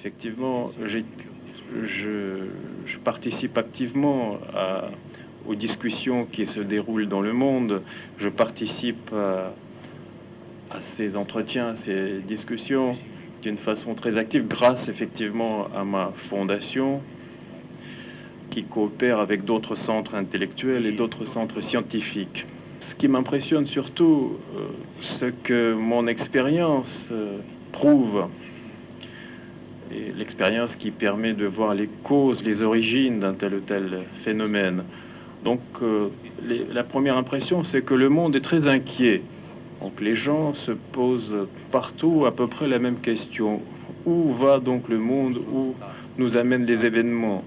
Effectivement, je participe activement aux discussions qui se déroulent dans le monde. Je participe à ces entretiens, à ces discussions d'une façon très active, grâce effectivement à ma fondation qui coopère avec d'autres centres intellectuels et d'autres centres scientifiques. Ce qui m'impressionne surtout, ce que mon expérience prouve, et l'expérience qui permet de voir les causes, les origines d'un tel ou tel phénomène. Donc la première impression, c'est que le monde est très inquiet. Donc les gens se posent partout à peu près la même question. Où va donc le monde? Où nous amènent les événements?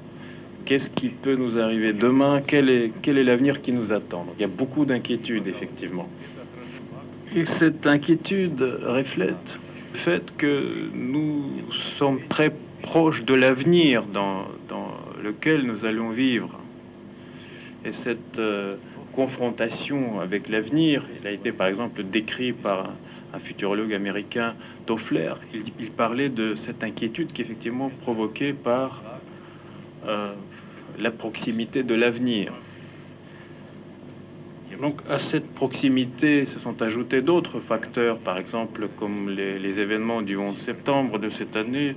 Qu'est-ce qui peut nous arriver demain? Quel est l'avenir qui nous attend? Donc, il y a beaucoup d'inquiétudes, effectivement. Et cette inquiétude reflète le fait que nous sommes très proches de l'avenir dans lequel nous allons vivre. Et cette confrontation avec l'avenir, il a été par exemple décrit par un futurologue américain, Toffler. Il parlait de cette inquiétude qui est effectivement provoquée par la proximité de l'avenir. Donc à cette proximité se sont ajoutés d'autres facteurs, par exemple comme les événements du 11 septembre de cette année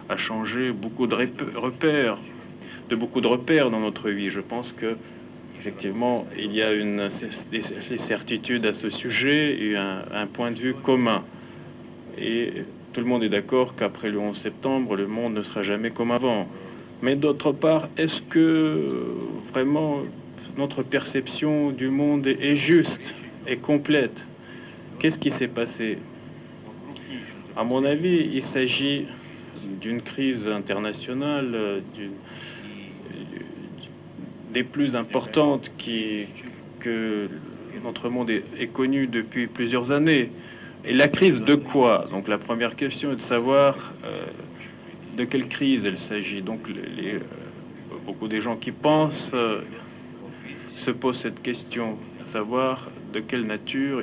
a changé beaucoup de repères, dans notre vie. Je pense que effectivement il y a des certitudes à ce sujet et un point de vue commun. Et tout le monde est d'accord qu'après le 11 septembre, le monde ne sera jamais comme avant. Mais d'autre part, est-ce que vraiment notre perception du monde est juste et complète? Qu'est-ce qui s'est passé? À mon avis, il s'agit d'une crise internationale, des plus importantes que notre monde est connu depuis plusieurs années. Et la crise de quoi? Donc la première question est de savoir de quelle crise il s'agit. Donc beaucoup des gens qui pensent se posent cette question, à savoir de quelle nature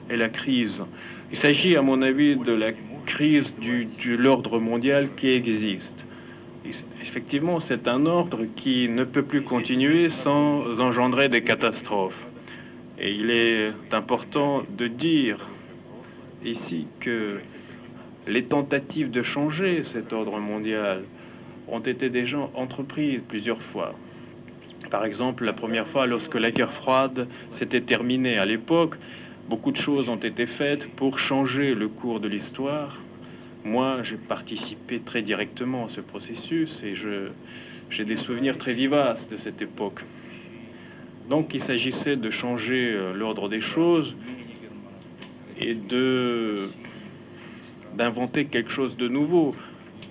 est la crise. Il s'agit, à mon avis, de la crise de l'ordre mondial qui existe. Effectivement, c'est un ordre qui ne peut plus continuer sans engendrer des catastrophes. Et il est important de dire ici que les tentatives de changer cet ordre mondial ont été déjà entreprises plusieurs fois. Par exemple, la première fois, lorsque la guerre froide s'était terminée à l'époque, beaucoup de choses ont été faites pour changer le cours de l'histoire. Moi, j'ai participé très directement à ce processus et j'ai des souvenirs très vivaces de cette époque. Donc, il s'agissait de changer l'ordre des choses et d'inventer quelque chose de nouveau.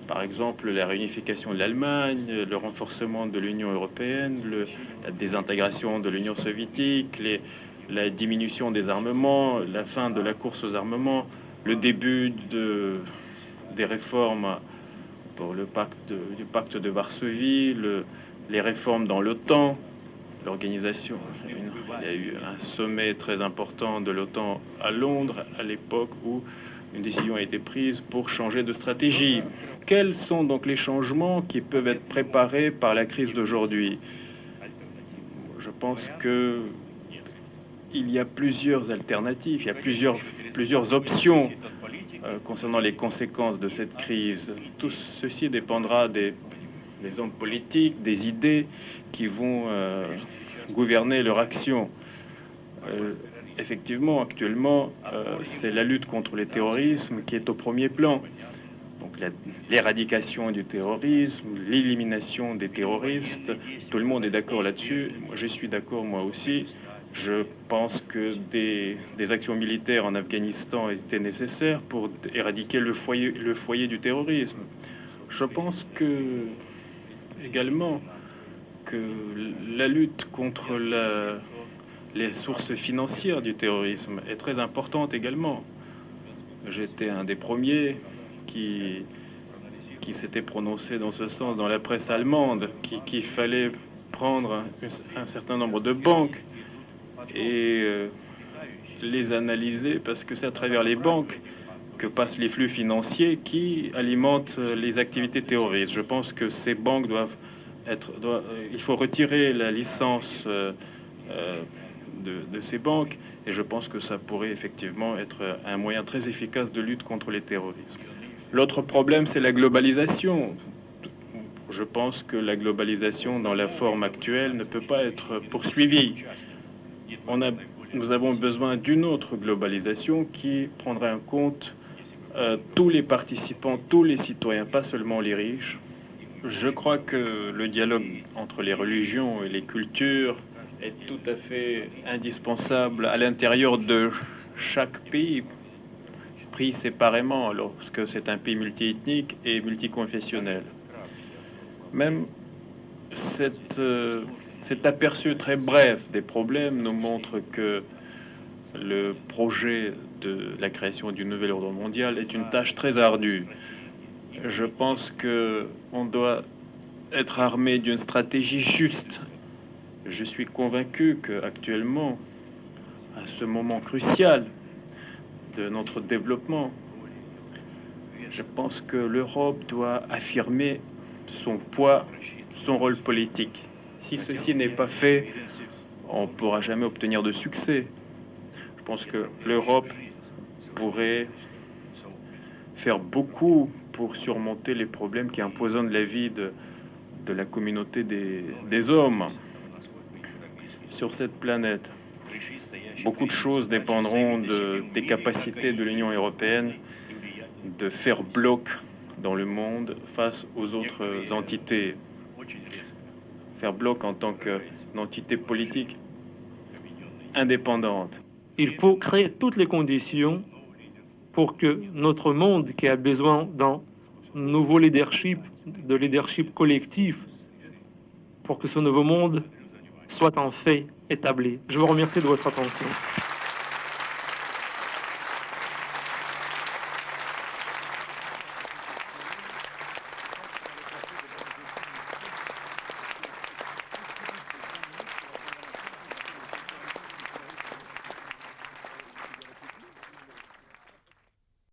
Par exemple, la réunification de l'Allemagne, le renforcement de l'Union européenne, la désintégration de l'Union soviétique, la diminution des armements, la fin de la course aux armements, le début des réformes pour du pacte de Varsovie, les réformes dans l'OTAN, l'organisation. Il y a eu un sommet très important de l'OTAN à Londres à l'époque où une décision a été prise pour changer de stratégie. Quels sont donc les changements qui peuvent être préparés par la crise d'aujourd'hui? Je pense que il y a plusieurs alternatives, il y a plusieurs options concernant les conséquences de cette crise. Tout ceci dépendra des hommes politiques, des idées qui vont gouverner leur action. Effectivement, actuellement, c'est la lutte contre le terrorisme qui est au premier plan. Donc l'éradication du terrorisme, l'élimination des terroristes, tout le monde est d'accord là-dessus. Moi, je suis d'accord, moi aussi. Je pense que des actions militaires en Afghanistan étaient nécessaires pour éradiquer le foyer du terrorisme. Je pense également que la lutte contre les sources financières du terrorisme est très importante également. J'étais un des premiers qui s'était prononcé dans ce sens dans la presse allemande, qu'il fallait prendre un certain nombre de banques et les analyser, parce que c'est à travers les banques que passent les flux financiers qui alimentent les activités terroristes. Je pense que ces banques il faut retirer la licence de ces banques, et je pense que ça pourrait effectivement être un moyen très efficace de lutte contre les terrorismes. L'autre problème, c'est la globalisation. Je pense que la globalisation dans la forme actuelle ne peut pas être poursuivie. Nous avons besoin d'une autre globalisation qui prendra en compte tous les participants, tous les citoyens, pas seulement les riches. Je crois que le dialogue entre les religions et les cultures est tout à fait indispensable à l'intérieur de chaque pays, pris séparément lorsque c'est un pays multiethnique et multiconfessionnel. Même cet aperçu très bref des problèmes nous montre que le projet de la création du nouvel ordre mondial est une tâche très ardue. Je pense qu'on doit être armé d'une stratégie juste. Je suis convaincu qu'actuellement, à ce moment crucial de notre développement, je pense que l'Europe doit affirmer son poids, son rôle politique. Si ceci n'est pas fait, on ne pourra jamais obtenir de succès. Je pense que l'Europe pourrait faire beaucoup pour surmonter les problèmes qui empoisonnent la vie de la communauté des hommes sur cette planète. Beaucoup de choses dépendront des capacités de l'Union européenne de faire bloc dans le monde face aux autres entités. Faire bloc en tant qu'entité politique indépendante. Il faut créer toutes les conditions pour que notre monde, qui a besoin d'un nouveau leadership, de leadership collectif, pour que ce nouveau monde soit en fait établi. Je vous remercie de votre attention.